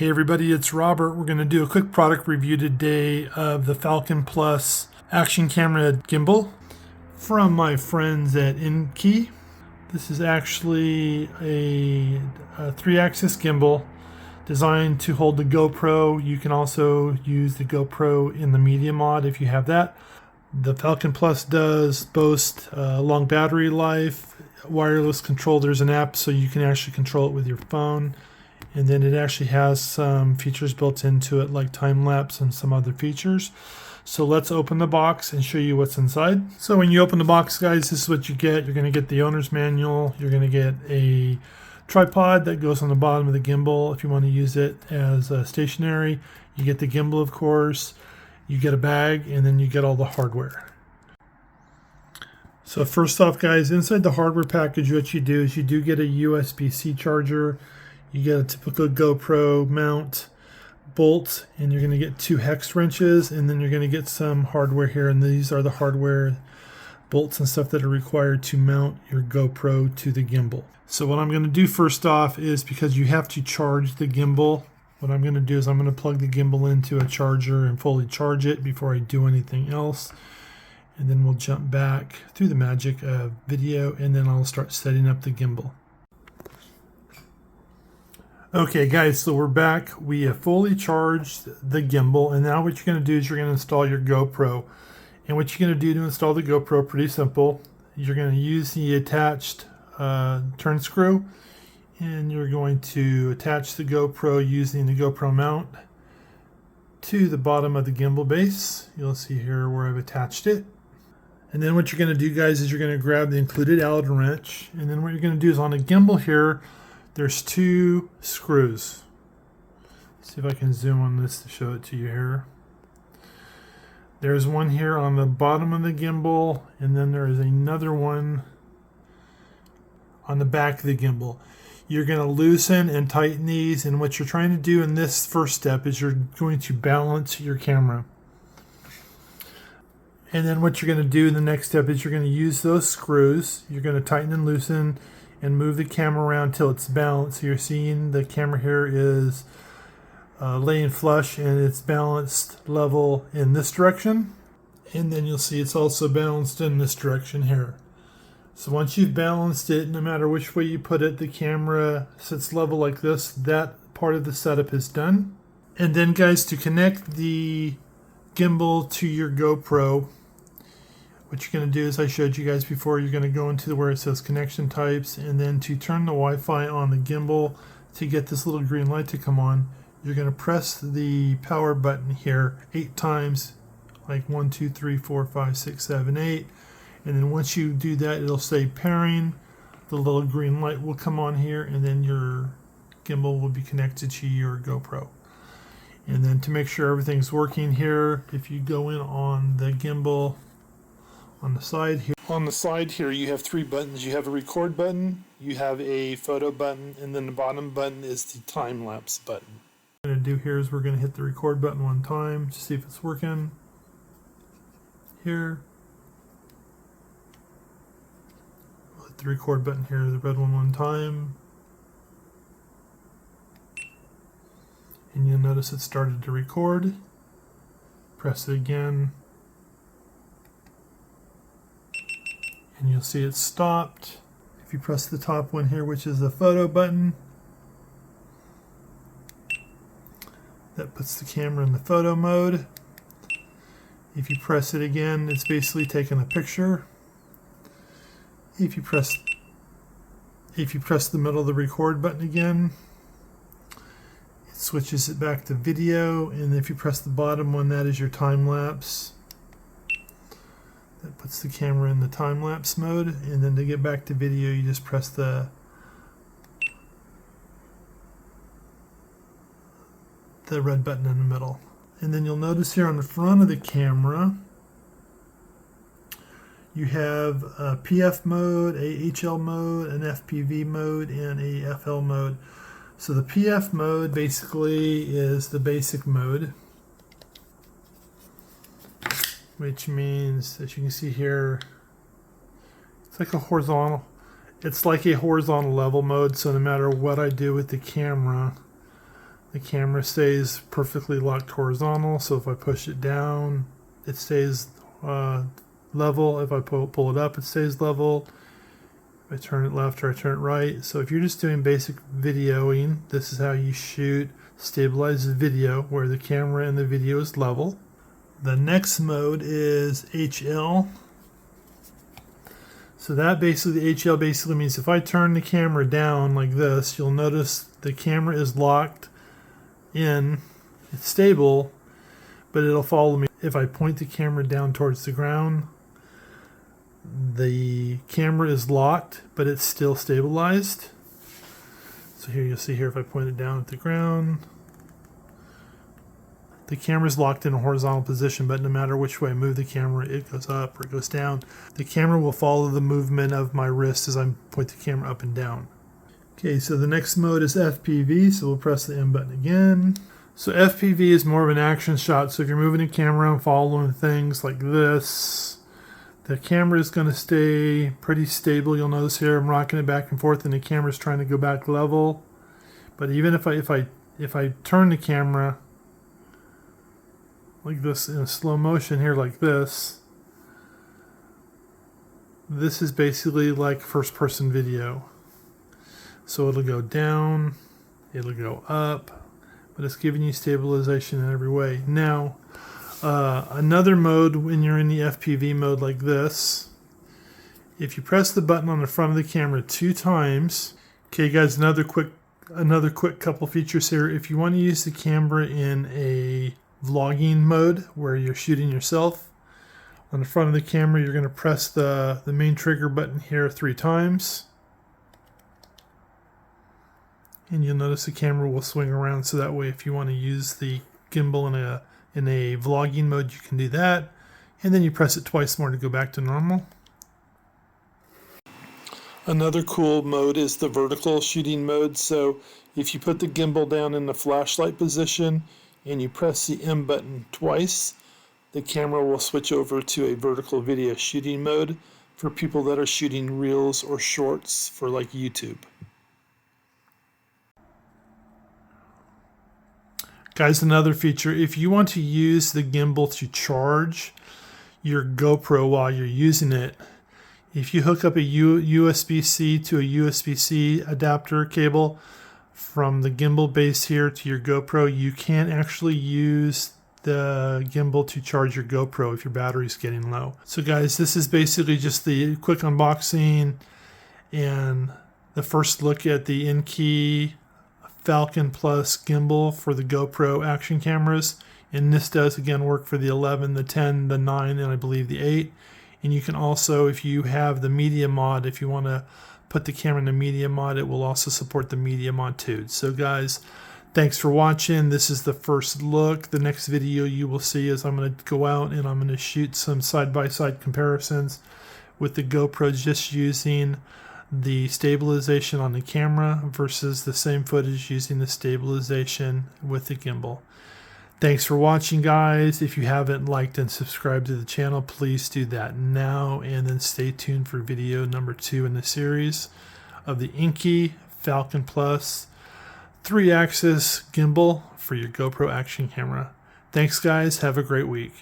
Hey everybody, it's Robert. We're going to do a quick product review today of the Falcon Plus action camera gimbal from my friends at INKEE. This is actually a 3-axis gimbal designed to hold the GoPro. You can also use the GoPro in the media mod if you have that. The Falcon Plus does boast long battery life, wireless control. There's an app so you can actually control it with your phone. And then it actually has some features built into it like time-lapse and some other features. So let's open the box and show you what's inside. So when you open the box, guys, this is what you get. You're going to get the owner's manual. You're going to get a tripod that goes on the bottom of the gimbal if you want to use it as stationary. You get the gimbal, of course. You get a bag, and then you get all the hardware. So first off, guys, inside the hardware package, what you do is you do get a USB-C charger. You get a typical GoPro mount bolt, and you're going to get 2 hex wrenches, and then you're going to get some hardware here, and these are the hardware bolts and stuff that are required to mount your GoPro to the gimbal. So what I'm going to do first off is, because you have to charge the gimbal, what I'm going to do is I'm going to plug the gimbal into a charger and fully charge it before I do anything else. And then we'll jump back through the magic of video, and then I'll start setting up the gimbal. Okay guys, so we're back. We have fully charged the gimbal, and now what you're going to do is you're going to install your GoPro. And what you're going to do to install the GoPro, pretty simple. You're going to use the attached turn screw, and you're going to attach the GoPro using the GoPro mount to the bottom of the gimbal base. You'll see here where I've attached it. And then what you're going to do, guys, is you're going to grab the included Allen wrench, and then what you're going to do is on the gimbal here, there's 2 screws. Let's see if I can zoom on this to show it to you here. There's one here on the bottom of the gimbal, and then there is another one on the back of the gimbal. You're going to loosen and tighten these, and what you're trying to do in this first step is you're going to balance your camera. And then what you're going to do in the next step is you're going to use those screws. You're going to tighten and loosen and move the camera around till it's balanced. So you're seeing the camera here is laying flush, and it's balanced level in this direction. And then you'll see it's also balanced in this direction here. So once you've balanced it, no matter which way you put it, the camera sits level like this. That part of the setup is done. And then, guys, to connect the gimbal to your GoPro, what you're going to do is, I showed you guys before, you're going to go into where it says connection types, and then to turn the Wi-Fi on the gimbal, to get this little green light to come on, you're going to press the power button here 8 times, like 1, 2, 3, 4, 5, 6, 7, 8. And then once you do that, it'll say pairing. The little green light will come on here, and then your gimbal will be connected to your GoPro. And then to make sure everything's working here, if you go in on the gimbal, on the side here, you have 3 buttons. You have a record button, you have a photo button, and then the bottom button is the time-lapse button. What we're going to do here is we're going to hit the record button 1 time to see if it's working. Here. We'll hit the record button here, the red one 1 time. And you'll notice it started to record. Press it again. And you'll see it stopped. If you press the top one here, which is the photo button, that puts the camera in the photo mode. If you press it again, it's basically taking a picture. If you press the middle of the record button again, it switches it back to video. And if you press the bottom one, that is your time lapse. That puts the camera in the time-lapse mode, and then to get back to video, you just press the red button in the middle. And then you'll notice here on the front of the camera, you have a PF mode, a HL mode, an FPV mode, and a FL mode. So the PF mode basically is the basic mode, which means, as you can see here, it's like a horizontal level mode, so no matter what I do with the camera, The camera stays perfectly locked horizontal, so if I push it down, it stays level. If I pull it up, it stays level. If I turn it left or I turn it right. So if you're just doing basic videoing, this is how you shoot stabilized video, where the camera and the video is level. The next mode is HL. So that basically, the HL basically means if I turn the camera down like this, you'll notice the camera is locked in, it's stable, but it'll follow me. If I point the camera down towards the ground, the camera is locked, but it's still stabilized. So here you'll see here, if I point it down at the ground, the camera is locked in a horizontal position, but no matter which way I move the camera, it goes up or it goes down. The camera will follow the movement of my wrist as I point the camera up and down. Okay, so the next mode is FPV, so we'll press the M button again. So FPV is more of an action shot, so if you're moving the camera and following things like this, the camera is going to stay pretty stable. You'll notice here I'm rocking it back and forth and the camera is trying to go back level. But even if I turn the camera like this in slow motion here like this is basically like first person video. So it'll go down, it'll go up, but it's giving you stabilization in every way. Now, another mode when you're in the FPV mode like this, if you press the button on the front of the camera 2 times, okay guys, another quick couple features here. If you want to use the camera in a vlogging mode where you're shooting yourself, on the front of the camera you're going to press the main trigger button here 3 times. And you'll notice the camera will swing around, so that way if you want to use the gimbal in a vlogging mode, you can do that. And then you press it twice more to go back to normal. Another cool mode is the vertical shooting mode. So if you put the gimbal down in the flashlight position and you press the M button twice, the camera will switch over to a vertical video shooting mode for people that are shooting reels or shorts for like YouTube. Guys, another feature, if you want to use the gimbal to charge your GoPro while you're using it, if you hook up a USB-C to a USB-C adapter cable from the gimbal base here to your GoPro, you can actually use the gimbal to charge your GoPro if your battery's getting low. So guys, this is basically just the quick unboxing and the first look at the INKEE Falcon Plus gimbal for the GoPro action cameras. And this does again work for the 11, the 10, the 9, and I believe the 8. And you can also, if you have the media mod, if you want to put the camera in the media mod, it will also support the media mod too. So guys, thanks for watching. This is the first look. The next video you will see is I'm going to go out and I'm going to shoot some side-by-side comparisons with the GoPro, just using the stabilization on the camera versus the same footage using the stabilization with the gimbal. Thanks for watching, guys. If you haven't liked and subscribed to the channel, please do that now, and then stay tuned for video number 2 in the series of the INKEE Falcon Plus 3-axis gimbal for your GoPro action camera. Thanks, guys. Have a great week.